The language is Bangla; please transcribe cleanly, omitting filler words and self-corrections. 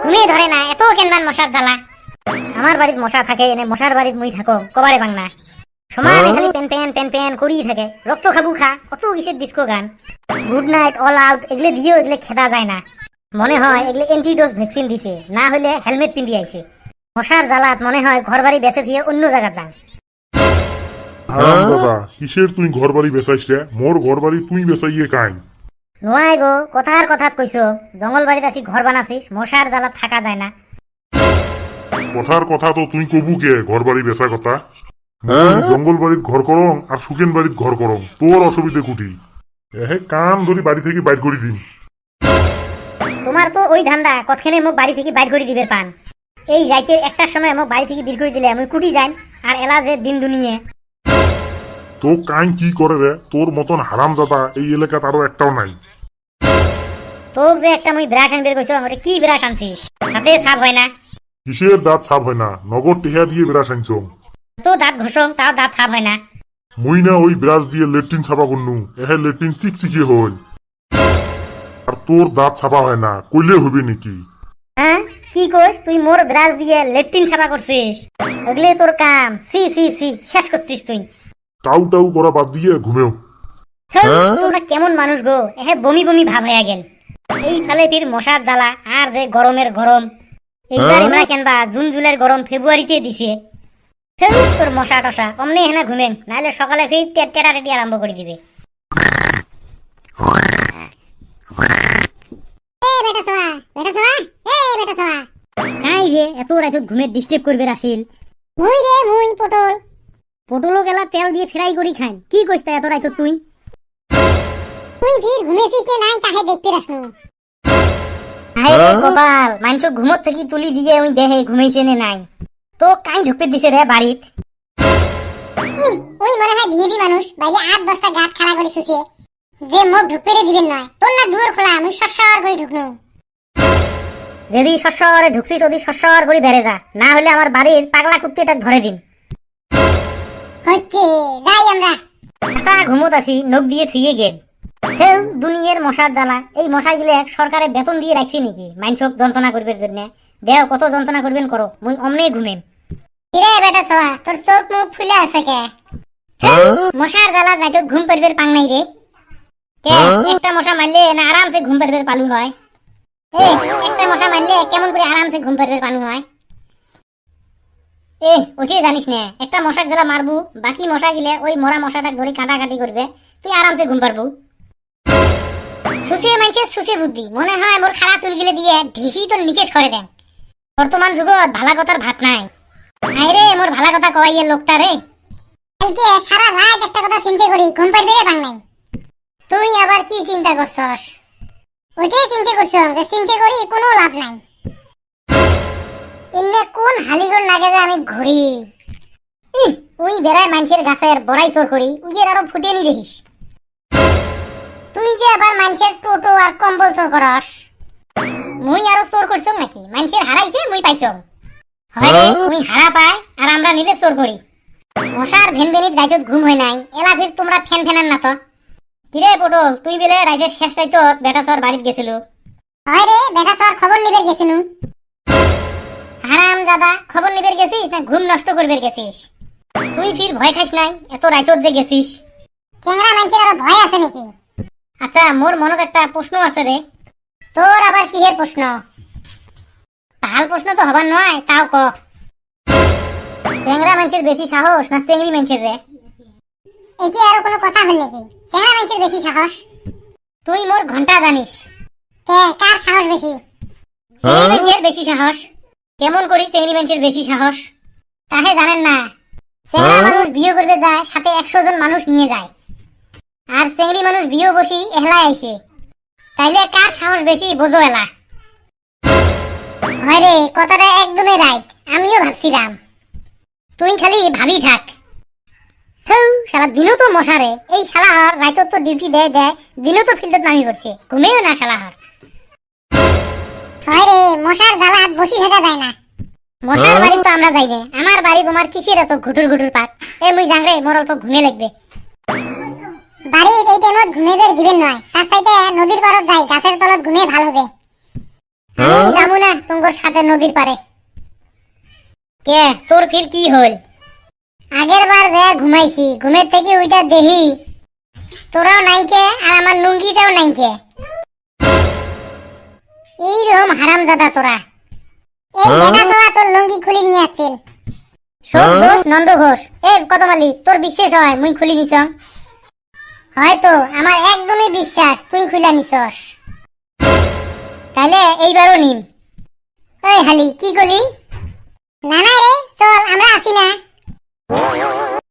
ঘুমে ধরে না, এত কেনবান মশার জ্বালা। আমার বাড়িত মশা থাকে, এনে মশার বাড়িত মুই থাকো কবারে বাংনা। সমানে খালি পেন পেন পেন পেন করিয়ে থাকে। রক্ত খাবু খা, কত কিসের ডিস্কো গান, গুড নাইট, অল আউট, এগুলো দিয়েও এগুলো খেদা যায় না। মনে হয় এগুলো অ্যান্টিডোজ ভ্যাকসিন দিছে, না হলে হেলমেট পিন্দি আইছে। মশার জ্বালাত মনে হয় ঘর বাড়ি বেঁচে দিয়ে অন্য জায়গা যান। হারামজাদা, কিসের তুই ঘর বাড়ি বেচাইস রে? মোর ঘর বাড়ি তুই বেচাইয়ে কাই? নোয়াই গো, কথার কথাত কইছো, জঙ্গল বাড়িতে আসি ঘর বানাছিস, মশার জ্বালাত থাকা যায় না। কথার কথা তো তুই কবু কে ঘর বাড়ি বেচা কথা? জঙ্গল বাড়িত ঘর করং আর সুকেন বাড়িত ঘর করং, তোর অসুবিধে কুটি? এহে কান ধরি বাড়ি থেকে বাইর করে দিন। তোমার তো ওই ধান্দা, কতখানে মোক বাড়ি থেকে বাইর করে দিবে পান। এই রাইতের একটার সময় মোক বাড়ি থেকে বের করে দিলে আমি কুটি যাই, আর এলা যে দিন দুনিয়ে। তো কাইন কি করে রে? তোর মতন হারামজাদা এই এলাকাত আরো একটাও নাই। তোক যে একটা মুই ব্রাশ আনবে কইছো, আমারে কি ব্রাশ আনছিস? তাতে সাফ হয় না। কিসের দাঁত সাফ হয় না? নগদ টেহা দিয়ে ব্রাশ আনছ। তো দাঁত ঘষং, তাও দাঁত সাফ হয় না। মুই না ওই ব্রাশ দিয়ে লেট্রিন ছাপা করনু, এহে লেট্রিন চিকচিকি হল। আর তোর দাঁত ছাপা হয় না, কইলে হবে নাকি? হ্যাঁ, কি কইস? তুই মোর ব্রাশ দিয়ে লেট্রিন ছাপা করছিস? ওগুলো তোর কাম। সি সি সি, শেষ করছিস তুই। টাউ টাউ করা বাদ দিয়ে ঘুমেও। তোমরা কেমন মানুষ গো, এহে বমি বমি ভাব হয়ে গেল। এই ফালে ফির মশার জ্বালা, আর যে গরমের গরম। এইবার আমরা কেনবা জুন জুলাইয়ের গরম ফেব্রুয়ারিতে দিছে। তোর মশা টসা অমনি হেনা ঘুমেন, নাহলে সকালে ফির টেট টেটাটেটি আরম্ভ করে দিবে। কাই রে এত রাইত ঘুমের ডিস্টার্ব করবে আসিল? মুই রে মুই পটল। পটলও গেলা তেল দিয়ে ফ্রাই করি খান। কি কইছ এত রাইত তুই? তুই ফির ঘুমেছিস না নাই তাহে দেখতে রাখনু। আরে গোপাল, মানছ ঘুমত থেকে তুলি দিয়ে ওই দেহে ঘুমাইছে না নাই। তো কাই ঢুকতে দিছে রে বাড়িত? ওই মনে হয় বিহেবি মানুষ, বাইরে 8-10টা গাঁট খাড়া করে শুছে, যে মুখ ঢুকতে দিবেন নয়। তোর না দুয়ার খোলা, আমি সরসর করে ঢুকনু। যদি সরসরে ঢুকছিস, যদি সরসর করে বেড়ে যা, না হলে আমার বাড়ির পাগলা কুত্তিটা ধরে দিন। হচ্ছে যাই আমরা। আচ্ছা ঘুমত আসি, নখ দিয়ে থুয়ে গেল। হেউ দুনিয়ার মশার জ্বালা। এই মশাইগুলো সরকারে বেতন দিয়ে রাখছি নাকি মাইনসক যন্ত্রণা করবার জন্য? দেও কত যন্ত্রণা করবেন করো, মুই অমনে ঘুমেন। কিরে বেটা ছোয়া, তোর চোখ মুখ ফুলে আছে কে? মশার জ্বালা যাইতো ঘুম পারবের পাং নাই রে। কে একটা মশা মারলে না আরামসে ঘুম পারবের পালু হয়? এই একটা মশা মারলে কেমন করে আরামসে ঘুম পারবের পালু হয়? ওকে জানিস না, একটা মশাক যারা মারবু, বাকি মশা গিলে ওই মরা মশাটাক ধরে কাটাকাটি করবে, তুই আরামসে ঘুম পারবু। সুসিয়ে মানুষের সুসে বুদ্ধি, মনে হয় মোর খাড়া চুল গিলে দিয়ে ঢিসি তো নিকেশ করে দেন। বর্তমান যুগত ভালা কথার ভাত নাই। নাই রে মোর ভালা কথা কয় লোকটা রে। কালকে সারা রাত একটা কথা চিন্তা করি, ঘুম পারবে রে পাং নাই। তুই আবার কি চিন্তা করছস? ওইটাই চিন্তা করছো, যে চিন্তা করি কোনো লাভ নাই। ইন্নে কোন হালিগর লাগে যে আমি ঘুরি। উই বেড়ায় মানুষের গাছের বড়াই চোর করি, উইয়ের আরো ফুটে নি দেখিস। তুই যে আবার মানুষের টোটো আর কম্বল চোর করস। মুই আরো চোর করছ নাকি? মানুষের হারাইছে মুই পাইছ। হয় রে, মুই হারা পাই আর আমরা নিলে চোর করি। মশার ভেনভেনিত রাইতত ঘুম হয় নাই, এলা ফির তোমরা ফ্যান ফ্যানান না তো। কিরে পটল, তুই বেলে রাইতের শেষ রাইতত বেটা চর বাড়িত গেছিল? হয় রে, বেটা চর খবর নিবে গেছিনু। হারাম দাদা, খবর নিবে গেছিস না ঘুম নষ্ট করবে গেছিস? তুই ফির ভয় খাইস নাই এত রাইতত যে গেছিস? চেংড়া মানুষের আরো ভয় আছে নাকি? আচ্ছা মোর মনত একটা প্রশ্ন আছে রে। তোর আবার কিহের প্রশ্ন? ভাল প্রশ্ন তো হবার নয়, তাও ক। চেংড়া মানুষের বেশি সাহস না চেংড়ি মানুষের রে? এটি আরো কোনো কথা হল নাকি? চেংড়া মানুষের বেশি সাহস। তুই মোর ঘন্টা জানিস? কে কার সাহস বেশি? চেংড়ি মানুষের বেশি সাহস। কেমন করি চেংড়ি মানুষের বেশি সাহস? তাহে জানেন না, চেংড়া মানুষ বিয়ে করবে যায় সাথে 100 জন মানুষ নিয়ে যায়, আর চেংড়ি মানুষ বিয়ে বসি এহলা আইছে। তাইলে কার সাহস বেশি বোঝো এলা। হয় রে, কথাটা একদমই রাইট, আমিও ভাবছিলাম। তুই খালি ভাবি থাক। সারা দিনও তো মশারে, এই শালাহার রাইত তো ডিউটি দেয় দেয়, দিনও তো ফিল্ডত নামি করছে, ঘুমেও না শালাহার। হয় রে, মশার জ্বালা বসি থাকা যায় না। মশার বাড়ি তো আমরা যাই না, আমার বাড়ি তোমার কিসের এত ঘুটুর ঘুটুর পাক? মুই যাং রে, মোর অল্প ঘুমে লাগবে। বাড়ির এই টাইমত ঘুমে বের দিবেন নয়, তার চাইতে নদীর পাড়ত যাই, গাছের তলত ঘুমে ভালো হবে। আমি যাবো না, তোমার ওর সাথে নদীর পারে। কে তোর ফির কি হল? আগের বার যা ঘুমাইছি, ঘুমের থেকে ওইটা দেহি তোরাও নাইকে আর আমার লুঙ্গিটাও নাইকে। এইরকম হারামজাদা তোরা। এই বেটা তোরা তোর লুঙ্গি খুলে নিয়ে আসছিল। সব দোষ নন্দ ঘোষ। এ কতমালি তোর বিশ্বাস হয় মুই খুলি নিছ? হয়তো আমার একদমই বিশ্বাস তুই খুলে নিছস। তাহলে এইবারও নিন। ওই হালি কি করলি? না না রে, চল আমরা আসি না।